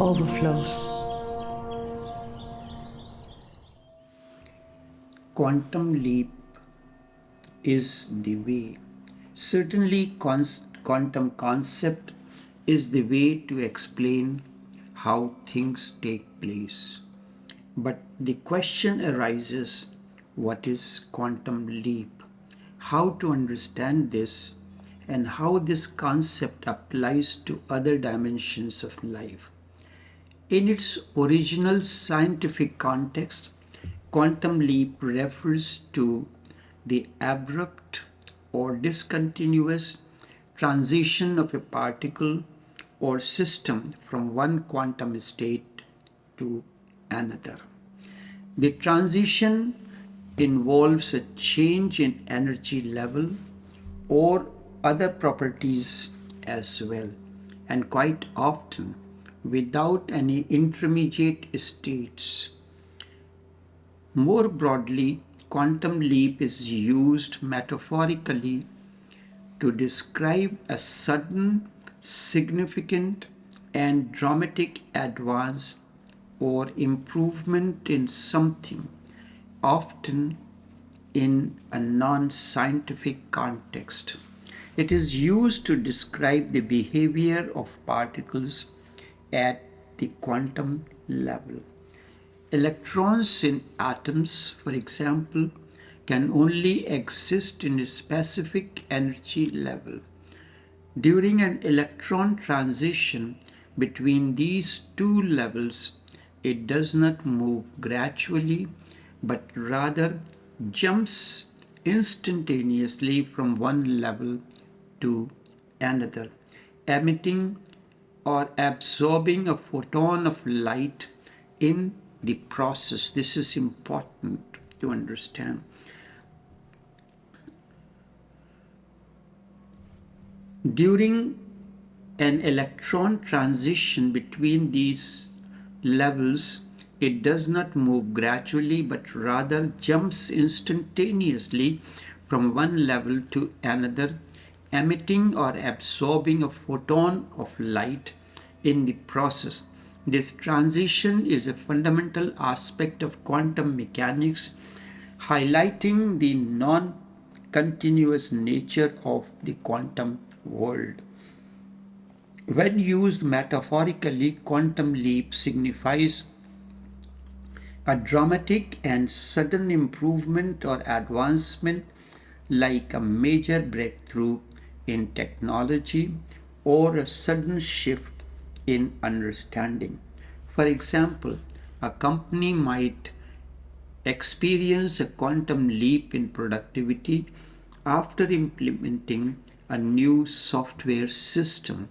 Overflows. Quantum leap is the way. Certainly, quantum concept is the way to explain how things take place. But the question arises, what is quantum leap? How to understand this and how this concept applies to other dimensions of life. In its original scientific context, quantum leap refers to the abrupt or discontinuous transition of a particle or system from one quantum state to another. The transition involves a change in energy level or other properties as well, and quite often without any intermediate states. More broadly, quantum leap is used metaphorically to describe a sudden, significant, and dramatic advance or improvement in something, often in a non scientific context. It is used to describe the behavior of particles at the quantum level. Electrons in atoms, for example, can only exist in a specific energy level. During an electron transition between these two levels, it does not move gradually but rather jumps instantaneously from one level to another, emitting or absorbing a photon of light in the process. This is important to understand. During an electron transition between these levels, it does not move gradually but rather jumps instantaneously from one level to another, emitting or absorbing a photon of light in the process. This transition is a fundamental aspect of quantum mechanics, highlighting the non-continuous nature of the quantum world. When used metaphorically, quantum leap signifies a dramatic and sudden improvement or advancement, like a major breakthrough in technology or a sudden shift in understanding. For example, a company might experience a quantum leap in productivity after implementing a new software system,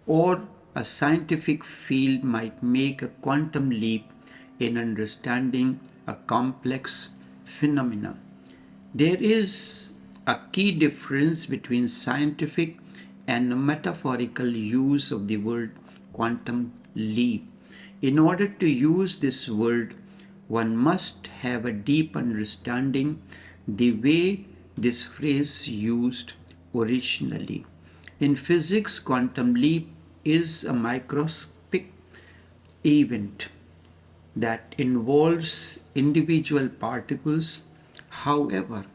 or a scientific field might make a quantum leap in understanding a complex phenomena. There is a key difference between scientific and metaphorical use of the word quantum leap. In order to use this word, one must have a deep understanding the way this phrase used originally. In physics, quantum leap is a microscopic event that involves individual particles. However,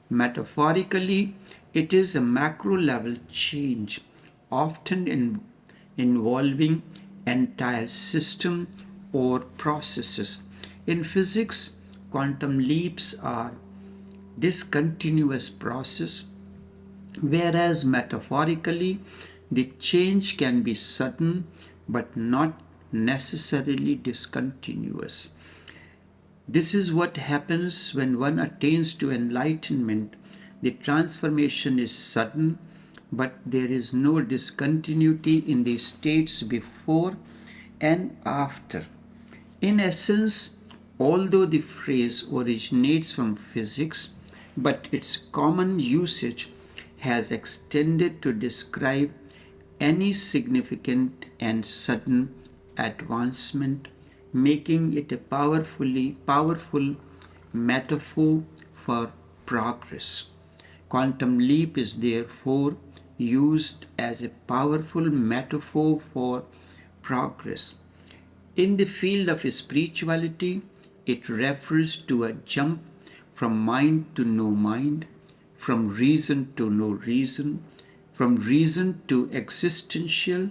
metaphorically, it is a macro level change, often involving entire system or processes. In physics, quantum leaps are discontinuous process, whereas metaphorically the change can be sudden but not necessarily discontinuous. This is what happens when one attains to enlightenment. The transformation is sudden, but there is no discontinuity in the states before and after. In essence, although the phrase originates from physics, but its common usage has extended to describe any significant and sudden advancement, making it a powerful metaphor for progress. Quantum leap is therefore used as a powerful metaphor for progress. In the field of spirituality, it refers to a jump from mind to no mind, from reason to no reason, from reason to existential,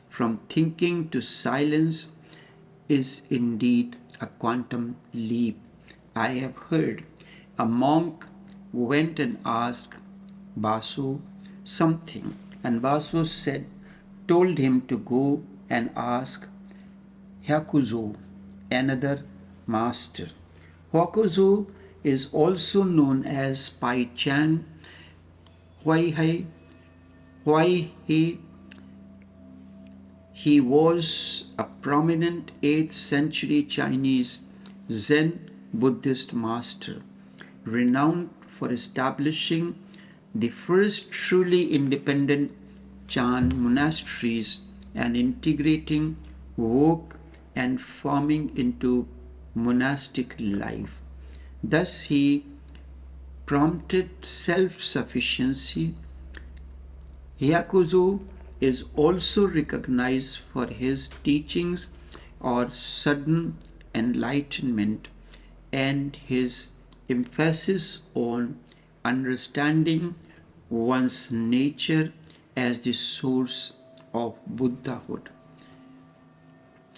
from thinking to silence, is indeed a quantum leap. I have heard a monk went and asked Basu something, and Basu told him to go and ask Hyakuzo, another master. Hyakuzo is also known as Pai Chan Huai He was a prominent 8th century Chinese Zen Buddhist master, renowned for establishing the first truly independent Chan monasteries and integrating work and farming into monastic life. Thus, he prompted self sufficiency. Hyakuzo is also recognized for his teachings or sudden enlightenment and his emphasis on understanding one's nature as the source of Buddhahood.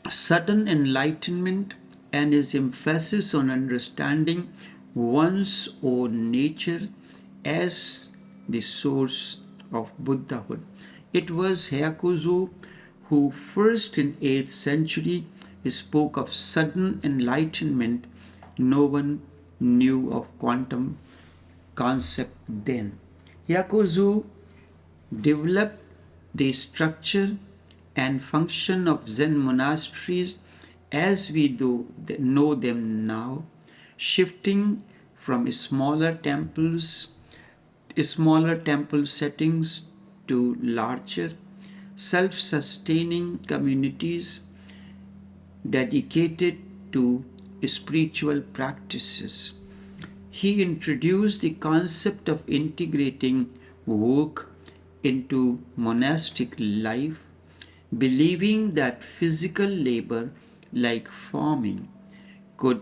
Sudden enlightenment and his emphasis on understanding one's own nature as the source of Buddhahood. It was Hyakuzo who first in 8th century spoke of sudden enlightenment. No one knew of quantum concept then. Hyakuzo developed the structure and function of Zen monasteries as we know them now, shifting from smaller temple settings to larger, self-sustaining communities dedicated to spiritual practices. He introduced the concept of integrating work into monastic life, believing that physical labor like farming could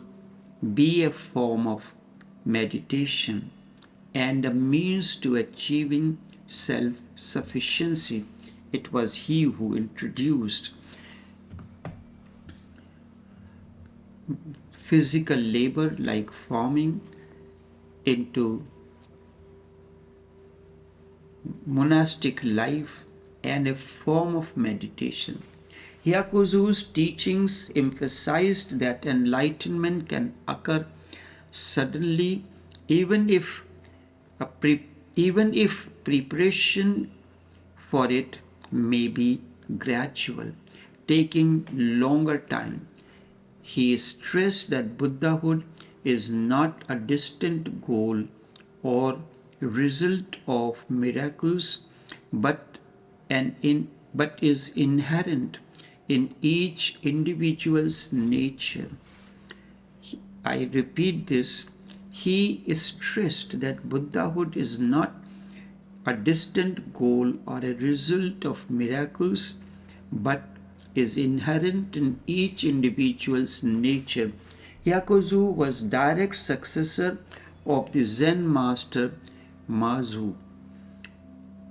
be a form of meditation and a means to achieving self-sufficiency. It was he who introduced physical labor like farming into monastic life and a form of meditation. Hyakuzo's teachings emphasized that enlightenment can occur suddenly even if preparation for it may be gradual, taking longer time. He stressed that Buddhahood is not a distant goal or result of miracles, but is inherent in each individual's nature. I repeat this. He stressed that Buddhahood is not a distant goal or a result of miracles, but is inherent in each individual's nature. Hyakuzo was direct successor of the Zen master Mazu,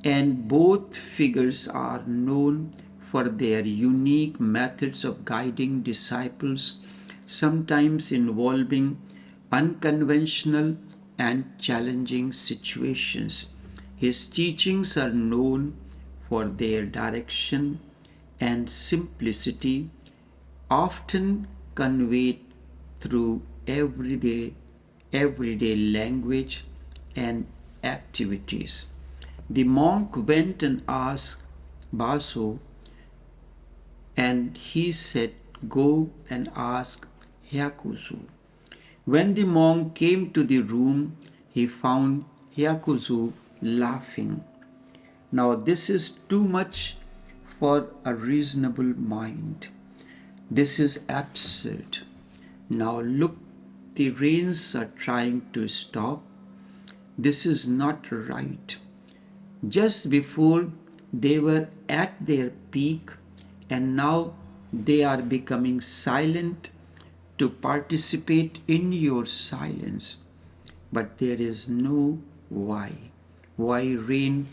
and both figures are known for their unique methods of guiding disciples, sometimes involving unconventional and challenging situations. His teachings are known for their direction and simplicity, often conveyed through everyday language and activities. The monk went and asked Baso, and he said, "Go and ask Hyakuzo." When the monk came to the room, he found Hyakuzo laughing. Now, this is too much for a reasonable mind. This is absurd. Now, look, the rains are trying to stop. This is not right. Just before they were at their peak, and now They are becoming silent to participate in your silence. But there is no why. Why rain,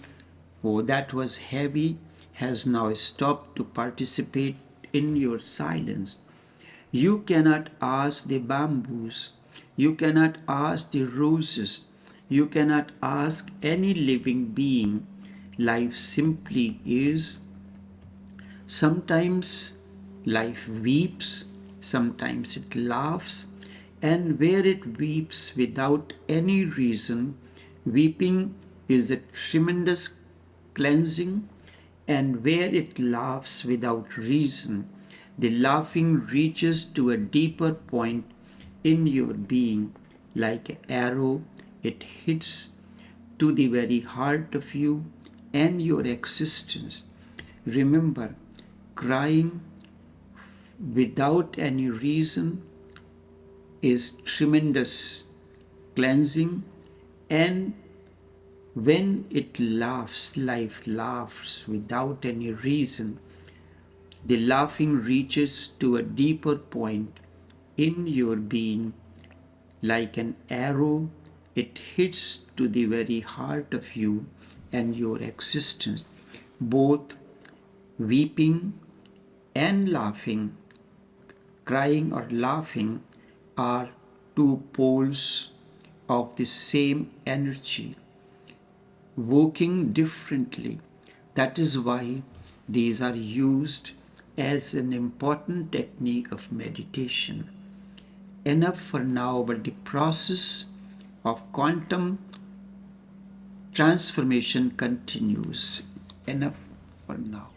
oh, that was heavy, has now stopped to participate in your silence. You cannot ask the bamboos, you cannot ask the roses, you cannot ask any living being. Life simply is. Sometimes life weeps, sometimes it laughs, and where it weeps without any reason, weeping is a tremendous cleansing, and where it laughs without reason, the laughing reaches to a deeper point in your being. Like an arrow, it hits to the very heart of you and your existence. Remember, crying without any reason is tremendous cleansing, and when it laughs, life laughs without any reason. The laughing reaches to a deeper point in your being. Like an arrow, it hits to the very heart of you and your existence. Both weeping and laughing, crying or laughing, are two poles of the same energy, working differently. That is why these are used as an important technique of meditation. Enough for now, but the process of quantum transformation continues. Enough for now.